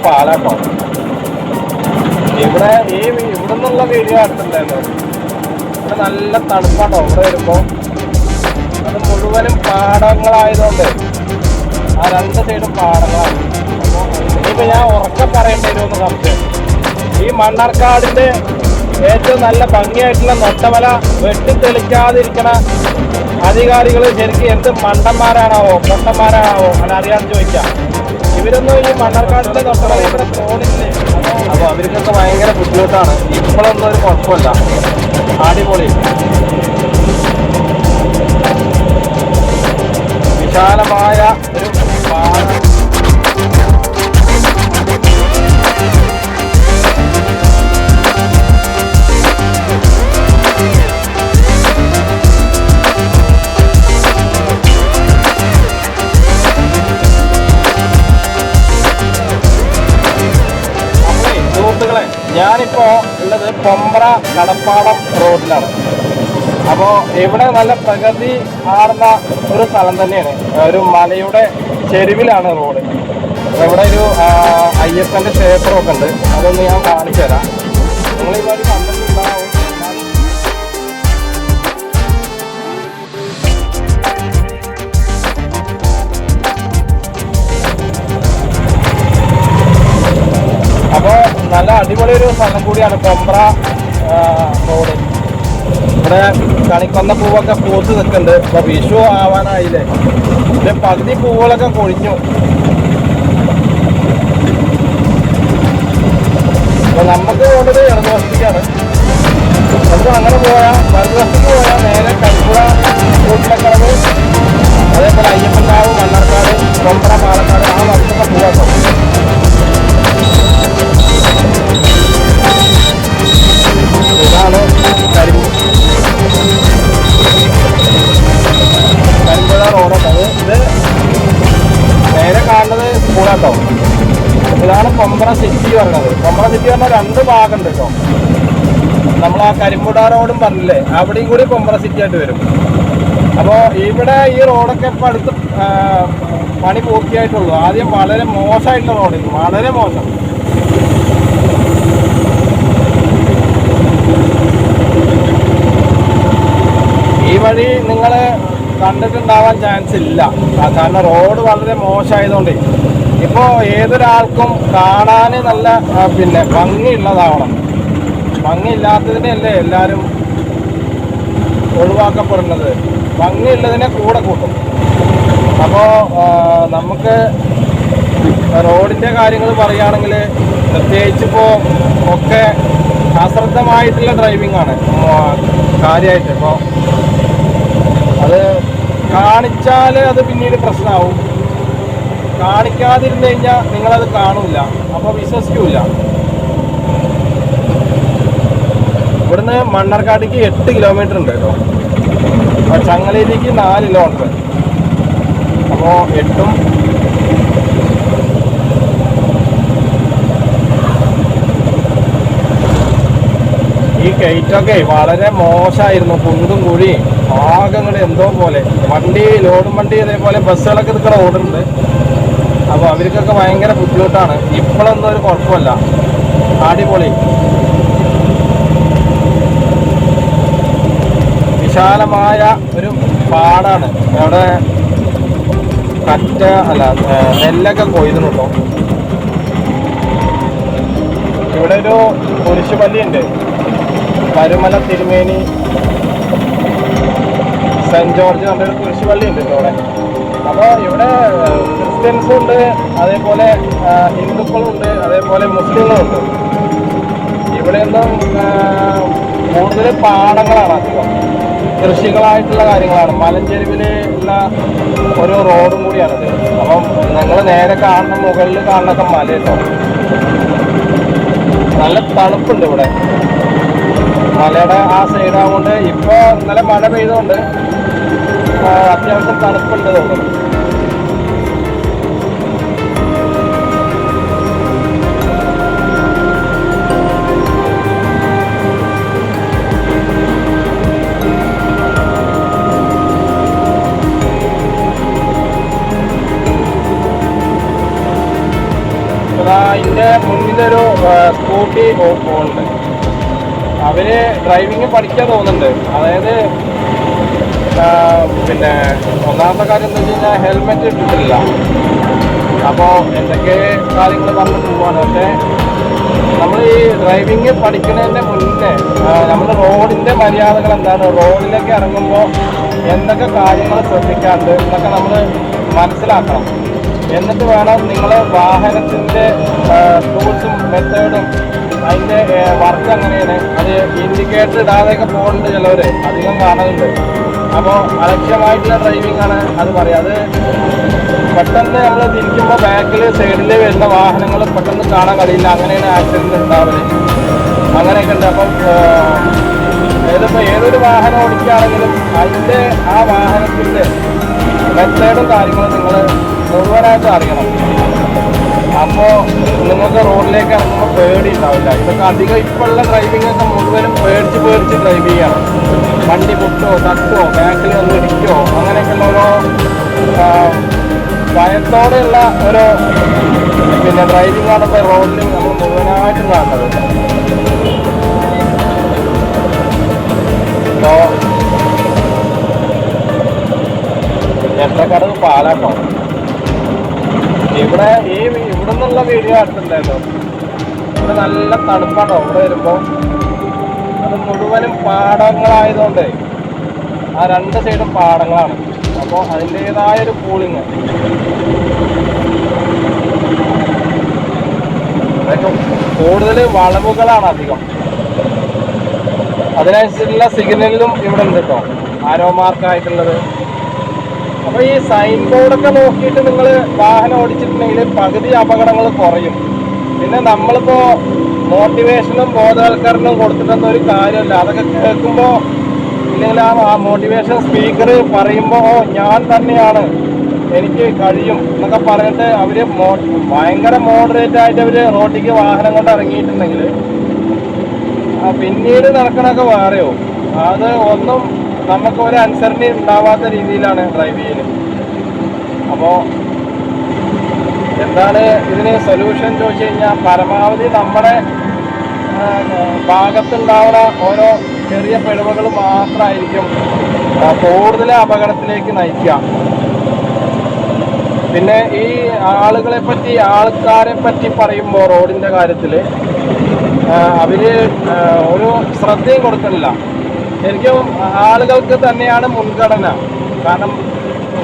പാലാട്ടോ. ഇവിടെ ഇവിടെ നിന്നുള്ള വീഡിയോ എടുത്തിട്ടുണ്ടായിരുന്നു. ഇവിടെ നല്ല തണുപ്പാട്ടോ ഇവിടെ വരുമ്പോൾ. അത് മുഴുവനും പാടങ്ങളായതുകൊണ്ട് ആ രണ്ട് സൈഡും പാടങ്ങളാണ്. ഇനിയിപ്പോൾ ഞാൻ ഉറക്കെ പറയേണ്ടി വരുമെന്ന് സംശയം. ഈ മണ്ണാർക്കാടിൻ്റെ ഏറ്റവും നല്ല ഭംഗിയായിട്ടുള്ള നൊട്ടമല വെട്ടിത്തെളിക്കാതിരിക്കണ അധികാരികൾ ശരിക്കും എന്ത് മണ്ടന്മാരാണാവോ പൊട്ടന്മാരാണാവോ അതറിയാൻ ചോദിക്കാം. ഇവരൊന്നും ഈ മണ്ണാർക്കാടിൻ്റെ നൊട്ടമല ഇവിടെ തോന്നില്ലേ? അപ്പോൾ അവർക്കൊക്കെ ഭയങ്കര ബുദ്ധിമുട്ടാണ്. ഇപ്പോഴൊന്നും ഒരു കുഴപ്പമില്ല, അടിപൊളി. വിശാലമായ ഒരു പാടം. ഞാനിപ്പോൾ ഉള്ളത് പൊമ്പ്ര കടപ്പാടം റോഡിലാണ്. അപ്പോൾ ഇവിടെ നല്ല പ്രകൃതി ആർന്ന ഒരു സ്ഥലം തന്നെയാണ്. ഒരു മലയുടെ ചെരുവിലാണ് റോഡ്. ഇവിടെ ഒരു അയ്യപ്പൻ്റെ ക്ഷേത്രമൊക്കെ ഉണ്ട്. അതൊന്ന് ഞാൻ കാണിച്ചു തരാം. നിങ്ങളിപ്പോൾ കണ്ടിട്ടുണ്ടാവും. അപ്പോൾ നല്ല അടിപൊളി ഒരു സ്ഥലം കൂടിയാണ് പൊമ്പ്ര റോഡ്. ഇവിടെ കണിക്കൊന്ന പൂവൊക്കെ പൂത്ത് നിൽക്കുന്നുണ്ട്. ഇപ്പോൾ വിഷു ആവാനായില്ലേ. പിന്നെ പകുതി പൂവുകളൊക്കെ കൊഴിഞ്ഞു. അപ്പോൾ നമുക്ക് പോകേണ്ടത് ഇടതുവശത്തേക്കാണ്. നമുക്ക് അങ്ങനെ പോയാൽ വലതുവശത്തേക്ക് പോയാൽ നേരെ കരിപ്പുഴ കൂട്ടിലക്കടവ്, അതേപോലെ അയ്യപ്പൻകാവ്, മണ്ണാർക്കാട്, പൊമ്പ്ര, പാലക്കാട് ആ വശത്തൊക്കെ പോകാം. ഇതാണ് കരിമ്പുഴ റോഡൊക്കെ. ഇത് നേരെ കാണുന്നത് സ്കൂളാട്ടോ. ഇതാണ് പൊമ്പ്ര സിറ്റി പറയുന്നത്. പൊമ്പ്ര സിറ്റി പറഞ്ഞാൽ രണ്ട് ഭാഗമുണ്ട് കേട്ടോ. നമ്മൾ ആ കരിമ്പുഴ റോഡും പറഞ്ഞില്ലേ, അവിടെയും കൂടി പൊമ്പ്ര സിറ്റി ആയിട്ട് വരും. അപ്പോൾ ഇവിടെ ഈ റോഡൊക്കെ ഇപ്പം അടുത്ത് പണി പൂർത്തിയായിട്ടുള്ളൂ. ആദ്യം വളരെ മോശമായിട്ടുള്ള റോഡായിരുന്നു, വളരെ മോശം. ഈ വഴി നിങ്ങൾ കണ്ടിട്ടുണ്ടാവാൻ ചാൻസ് ഇല്ല. കാരണം റോഡ് വളരെ മോശമായതുകൊണ്ട്. ഇപ്പോൾ ഏതൊരാൾക്കും കാണാൻ നല്ല ഭംഗിയുള്ളതാവണം. ഭംഗിയില്ലാത്തതിനെയല്ലേ എല്ലാവരും ഒഴിവാക്കപ്പെടുന്നത്. ഭംഗിയുള്ളതിനെ കൂടെ കൂട്ടും. അപ്പോൾ നമുക്ക് റോഡിൻ്റെ കാര്യങ്ങൾ പറയുകയാണെങ്കിൽ പ്രത്യേകിച്ചിപ്പോൾ ഒക്കെ അശ്രദ്ധമായിട്ടുള്ള ഡ്രൈവിംഗ് ആണ് കാര്യമായിട്ട്. ഇപ്പോൾ അത് കാണിച്ചാൽ അത് പിന്നീട് പ്രശ്നമാവും. കാണിക്കാതിരുന്നു കഴിഞ്ഞാൽ നിങ്ങളത് കാണില്ല, അപ്പോൾ വിശ്വസിക്കില്ല. ഇവിടുന്ന് മണ്ണാർക്കാടേക്ക് 8 കിലോമീറ്റർ ഉണ്ട് കേട്ടോ. അപ്പോൾ ചങ്ങലയിലേക്ക് 4 കിലോമീറ്റർ. അപ്പോൾ 8ഉം ഈ കയറ്റൊക്കെ വളരെ മോശമായിരുന്നു. കുണ്ടും കുഴി ഭാഗങ്ങൾ എന്തോ പോലെ. വണ്ടി ലോഡും വണ്ടി അതേപോലെ ബസ്സുകളൊക്കെ നിൽക്കുന്ന റോഡുണ്ട്. അപ്പോൾ അവർക്കൊക്കെ ഭയങ്കര ബുദ്ധിമുട്ടാണ്. ഇപ്പോഴൊന്നും ഒരു കുഴപ്പമില്ല, അടിപൊളി. വിശാലമായ ഒരു പാടാണ്. അവിടെ നെല്ലൊക്കെ കൊയ്തുന്നുണ്ടോ. ഇവിടെ ഒരു കുരിശുപള്ളിയുണ്ട്. പരുമല തിരുമേനി സെൻറ്റ് ജോർജ് എന്നൊരു കുരിശുപള്ളി ഉണ്ട് ഇവിടെ. അപ്പോൾ ഇവിടെ ക്രിസ്ത്യൻസും ഉണ്ട്, അതേപോലെ ഹിന്ദുക്കളുണ്ട്, അതേപോലെ മുസ്ലിങ്ങളുണ്ട്. ഇവിടെയൊന്നും കൂടുതൽ പാടങ്ങളാണ് അധികം. കൃഷികളായിട്ടുള്ള കാര്യങ്ങളാണ്. മലഞ്ചെരുവിൽ ഉള്ള ഒരു റോഡും കൂടിയാണിത്. അപ്പം ഞങ്ങൾ നേരെ കാണുന്ന മുകളിൽ കാണുന്നൊക്കെ മല കേട്ടോ. നല്ല തണുപ്പുണ്ട് ഇവിടെ. മലയുടെ ആ സൈഡാവുകൊണ്ട് ഇപ്പോൾ ഇന്നലെ മഴ പെയ്തുകൊണ്ട് അത്യാവശ്യം തണുപ്പുണ്ട് തോന്നുന്നു. അതിൻ്റെ മുന്നിലൊരു സ്കൂട്ടി പോകുന്നുണ്ട്. അവര് ഡ്രൈവിങ് പഠിക്കാൻ തോന്നുന്നുണ്ട്. അതായത് പിന്നെ ഒന്നാമത്തെ കാര്യം എന്താ വെച്ച് കഴിഞ്ഞാൽ ഹെൽമെറ്റ് ഇട്ടിട്ടില്ല. അപ്പോൾ എന്തൊക്കെ കാര്യങ്ങൾ പറഞ്ഞു പോവാണ്. പക്ഷേ നമ്മൾ ഈ ഡ്രൈവിങ് പഠിക്കുന്നതിൻ്റെ മുന്നേ നമ്മൾ റോഡിൻ്റെ മര്യാദകൾ എന്താണ്, റോഡിലേക്ക് ഇറങ്ങുമ്പോൾ എന്തൊക്കെ കാര്യങ്ങൾ ശ്രദ്ധിക്കാറുണ്ട് എന്നൊക്കെ നമ്മൾ മനസ്സിലാക്കണം. എന്നിട്ട് വേണം നിങ്ങൾ വാഹനത്തിൻ്റെ ടൂൾസും മെത്തേഡും അതിൻ്റെ വർക്ക് എങ്ങനെയാണ്. അത് ഇൻഡിക്കേറ്റർ ഇടാതെയൊക്കെ പോകുന്നുണ്ട് ചിലവർ, അധികം കാണുന്നുണ്ട്. അപ്പോൾ അലക്ഷ്യമായിട്ടുള്ള ഡ്രൈവിംഗ് ആണ് അത് പറയാം. അത് പെട്ടെന്ന് നമ്മൾ തിരിക്കുമ്പോൾ ബാക്കിൽ സൈഡിൽ വരുന്ന വാഹനങ്ങൾ പെട്ടെന്ന് കാണാൻ കഴിയില്ല. അങ്ങനെയാണ് ആക്സിഡൻറ്റ് ഉണ്ടാവല്. അങ്ങനെയൊക്കെ ഉണ്ട്. അപ്പം ഏതൊരു വാഹനം ഓടിക്കുകയാണെങ്കിലും അതിൻ്റെ ആ വാഹനത്തിൻ്റെ മെത്തേഡും കാര്യങ്ങളും നിങ്ങൾ മുഴുവനായിട്ട് അറിയണം. അപ്പോൾ നിങ്ങൾക്ക് റോഡിലേക്ക് ഇറങ്ങുമ്പോൾ പേടി ഉണ്ടാവില്ല. ഇതൊക്കെ അധികം ഇപ്പോഴുള്ള ഡ്രൈവിംഗ് ഒക്കെ മുഴുവനും പേടിച്ച് ഡ്രൈവ് ചെയ്യണം. വണ്ടി പൊട്ടോ തട്ടോ ബാക്കിൽ ഒന്ന് ഇടിക്കോ അങ്ങനെയൊക്കെയുള്ള ഓരോ ഭയത്തോടെയുള്ള ഒരു പിന്നെ ഡ്രൈവിംഗ് ആണ് ഇപ്പോൾ റോഡിൽ നമ്മൾ മുഴുവനായിട്ടും കാണുന്നത്. ഇപ്പോൾ എട്ടക്കടവ് പാലാട്ടോ. ഇവിടെ നിന്നുള്ള വീഡിയോ എടുത്തിട്ടുണ്ടായിരുന്നു. ഇവിടെ നല്ല തണുപ്പാണോ ഇവിടെ വരുമ്പോൾ. അത് മുഴുവനും പാടങ്ങളായതുകൊണ്ട് ആ രണ്ട് സൈഡും പാടങ്ങളാണ്. അപ്പോൾ അതിൻ്റേതായൊരു കൂളിങ്. കൂടുതൽ വളവുകളാണ് അധികം. അതിനനുസരിച്ചുള്ള സിഗ്നലിലും ഇവിടെ ഉണ്ട് കേട്ടോ, ആരോ മാർക്കായിട്ടുള്ളത്. അപ്പോൾ ഈ സൈൻ ബോർഡൊക്കെ നോക്കിയിട്ട് നിങ്ങൾ വാഹനം ഓടിച്ചിട്ടുണ്ടെങ്കിൽ പകുതി അപകടങ്ങൾ കുറയും. പിന്നെ നമ്മളിപ്പോൾ മോട്ടിവേഷനും ബോധവൽക്കരണവും കൊടുത്തിട്ടൊന്നും ഒരു കാര്യമില്ല. അതൊക്കെ കേൾക്കുമ്പോൾ ഇല്ലെങ്കിൽ ആ മോട്ടിവേഷൻ സ്പീക്കർ പറയുമ്പോൾ ഞാൻ തന്നെയാണ്, എനിക്ക് കഴിയും എന്നൊക്കെ പറഞ്ഞിട്ട് അവർ ഭയങ്കര മോഡറേറ്റ് ആയിട്ട് അവർ റോഡിലേക്ക് വാഹനം കൊണ്ട് ഇറങ്ങിയിട്ടുണ്ടെങ്കിൽ പിന്നീട് നടക്കണൊക്കെ വേറെയോ. അത് ഒന്നും നമുക്ക് ഒരു അനുസരണ ഉണ്ടാവാത്ത രീതിയിലാണ് ഡ്രൈവ് ചെയ്യല്. അപ്പോൾ എന്താണ് ഇതിന് സൊല്യൂഷൻ ചോദിച്ചു കഴിഞ്ഞാൽ, പരമാവധി നമ്മുടെ ഭാഗത്തുണ്ടാവുന്ന ഓരോ ചെറിയ പിഴവുകൾ മാത്രമായിരിക്കും കൂടുതൽ അപകടത്തിലേക്ക് നയിക്കുക. പിന്നെ ഈ ആൾക്കാരെ പറ്റി പറയുമ്പോൾ റോഡിൻ്റെ കാര്യത്തിൽ അവർ ഒരു ശ്രദ്ധയും കൊടുക്കുന്നില്ല. ശരിക്കും ആളുകൾക്ക് തന്നെയാണ് മുൻഗണന. കാരണം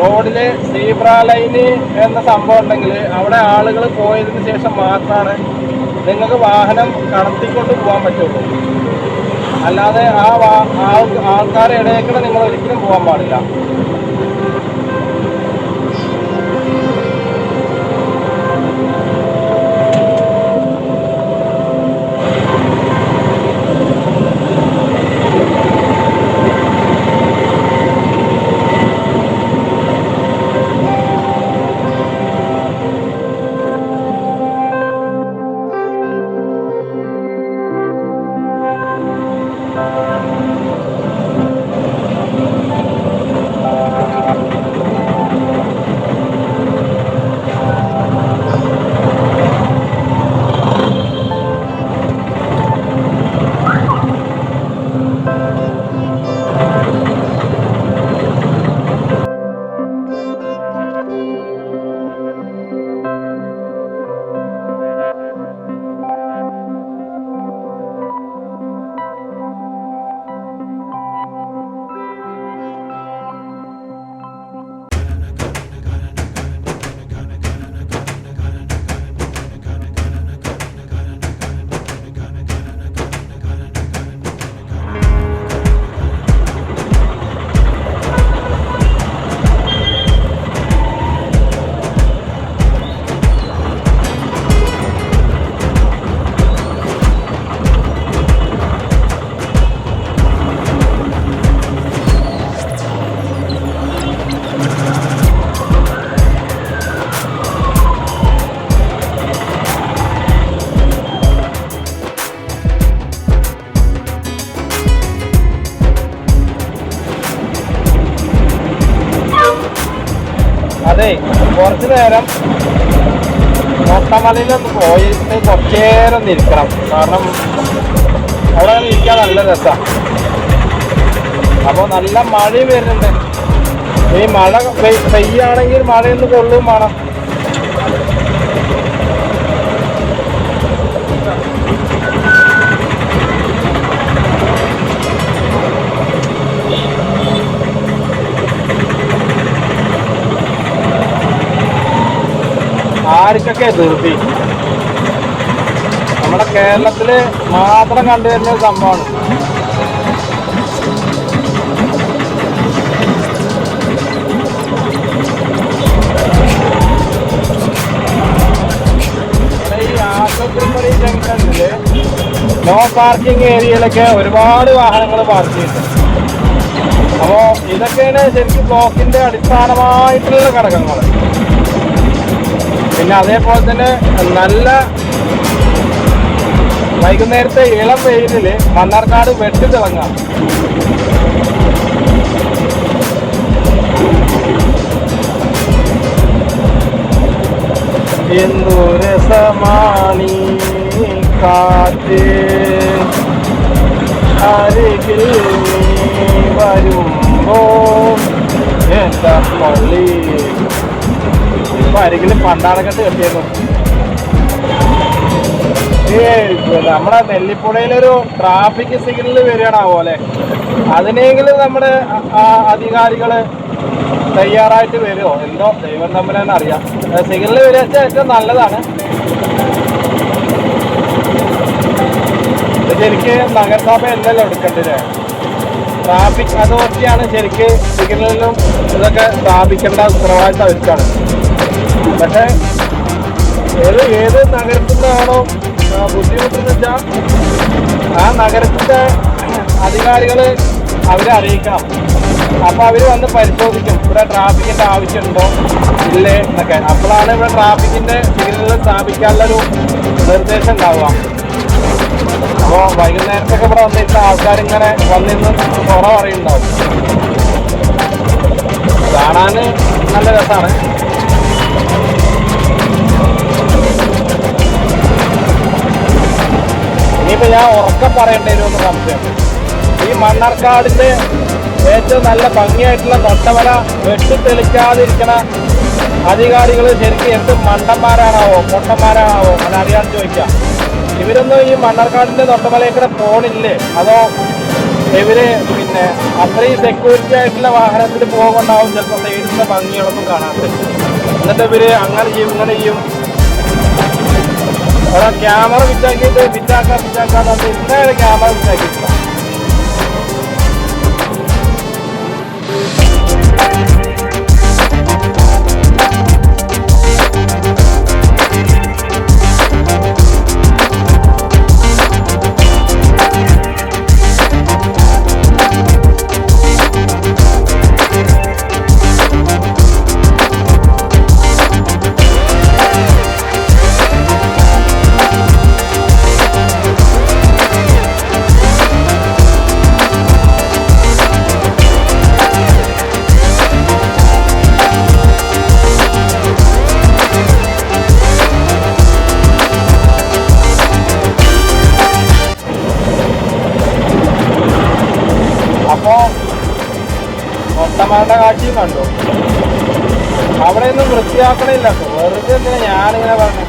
റോഡിൽ സീബ്ര ലൈന് എന്ന സംഭവം ഉണ്ടെങ്കിൽ അവിടെ ആളുകൾ പോയതിന് ശേഷം മാത്രമാണ് നിങ്ങൾക്ക് വാഹനം കടത്തിക്കൊണ്ട് പോകാൻ പറ്റുള്ളൂ. അല്ലാതെ ആൾക്കാരെ ഇടയിൽക്കൂടെ നിങ്ങൾ ഒരിക്കലും പോകാൻ പാടില്ല. അതെ, കുറച്ച് നേരം കോട്ടമലയിലൊന്ന് പോയിട്ട് കുറച്ച് നേരം ഇരിക്കണം. കാരണം അവിടെ ഇരിക്കാൻ നല്ല രസമാണ്. അപ്പോൾ നല്ല മഴയും വരുന്നുണ്ട്. ഈ മഴ പെയ്യാണെങ്കിൽ മഴയൊന്ന് കൊള്ളും വേണം. ആർക്കൊക്കെ ധൃതി നമ്മുടെ കേരളത്തിൽ മാത്രം കണ്ടുവരുന്ന ഒരു സംഭവമാണ്. ഈ ആശുപത്രി ജംഗ്ഷനിൽ നോ പാർക്കിംഗ് ഏരിയയിലൊക്കെ ഒരുപാട് വാഹനങ്ങൾ പാർക്ക് ചെയ്യുന്നുണ്ട്. അപ്പോൾ ഇതൊക്കെയാണ് ശരിക്കും ബ്ലോക്കിൻ്റെ അടിസ്ഥാനമായിട്ടുള്ള ഘടകങ്ങൾ. പിന്നെ അതേപോലെ തന്നെ നല്ല വൈകുന്നേരത്തെ ഇളം വെയിലിൽ മണ്ണാർക്കാട് വെട്ടി തിളങ്ങാം. എന്തു രസമാണീ കാറ്റ് അരികിൽ നീ വരുമ്പോ എന്താ പള്ളി. ഇപ്പൊ അരികിൽ പണ്ടാടക്കെട്ട് കെട്ടിയിരുന്നു. നമ്മുടെ നെല്ലിപ്പുഴയിലൊരു ട്രാഫിക് സിഗ്നൽ വരികയാണാവോ അല്ലെ? അതിനെങ്കിലും നമ്മുടെ അധികാരികൾ തയ്യാറായിട്ട് വരുമോ എന്തോ ദൈവം തമ്മിൽ തന്നെ അറിയാം. സിഗ്നൽ വരിക വെച്ചാൽ ഏറ്റവും നല്ലതാണ്. ശരിക്ക് നഗരസഭ എന്നല്ലോ എടുക്കേണ്ടത്. ട്രാഫിക് അതോറിറ്റിയാണ് ശരിക്ക് സിഗ്നലിലും ഇതൊക്കെ സ്ഥാപിക്കേണ്ട ഉത്തരവാദിത്തം അവർക്കാണ്. പക്ഷേ ഏത് നഗരത്തിൽ നിന്നാണോ ബുദ്ധിമുട്ടെന്ന് വെച്ചാൽ ആ നഗരത്തിൻ്റെ അധികാരികൾ അവരെ അറിയിക്കണം. അപ്പോൾ അവർ വന്ന് പരിശോധിക്കും ഇവിടെ ട്രാഫിക്കിൻ്റെ ആവശ്യമുണ്ടോ ഇല്ലേ എന്നൊക്കെ. അപ്പോഴാണ് ഇവിടെ ട്രാഫിക്കിൻ്റെ സിഗ്നലുകൾ സ്ഥാപിക്കാനുള്ളൊരു നിർദ്ദേശം ഉണ്ടാവുക. അപ്പോൾ വൈകുന്നേരത്തൊക്കെ ഇവിടെ വന്നിരുന്ന ആൾക്കാരിങ്ങനെ വന്നിരുന്ന് തുറ പറയുന്നുണ്ടാവും. കാണാൻ നല്ല രസമാണ്. ഇനിയിപ്പോൾ ഞാൻ ഉറക്കം പറയേണ്ടി വരുമെന്ന് സംശയം. ഈ മണ്ണാർക്കാടിൻ്റെ ഏറ്റവും നല്ല ഭംഗിയായിട്ടുള്ള തൊട്ടമല വെട്ടിത്തെളിക്കാതിരിക്കണ അധികാരികൾ ശരിക്കും എന്ത് മണ്ടന്മാരാണാവോ പൊട്ടന്മാരാണാവോ അതറിയാൻ ചോദിക്കാം. ഇവരൊന്നും ഈ മണ്ണാർക്കാടിൻ്റെ തൊട്ടമലയിൽക്കൂടെ പോണില്ലേ? അതോ ഇവര് പിന്നെ അത്രയും സെക്യൂരിറ്റി ആയിട്ടുള്ള വാഹനത്തിൽ പോകുന്നുണ്ടാവും. ചിലപ്പോൾ സൈഡിൻ്റെ ഭംഗികളൊന്നും കാണാതെ എന്നിട്ട് ഇവര് അങ്ങനെ ചെയ്യും ഇങ്ങനെ ചെയ്യും. അവിടെ ക്യാമറ വിറ്റാക്കിയിട്ട് വിറ്റാക്കാന്ന് പറഞ്ഞാൽ ഇന്നേരെ ക്യാമറ വിറ്റാക്കിയിട്ടില്ല. അപ്പോൾ മൊത്തമാരുടെ കാഴ്ചയും കണ്ടു. അവിടെയൊന്നും വൃത്തിയാക്കണില്ല. വെറുതെ എന്തിനാ ഞാനിങ്ങനെ പറഞ്ഞു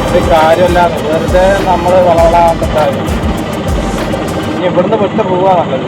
ഒരു കാര്യമില്ലാതെ വെറുതെ നമ്മൾ വളവളാകണ്ടായി. ഇനി ഇവിടുന്ന് വിട്ട് പോവാ നല്ലത്.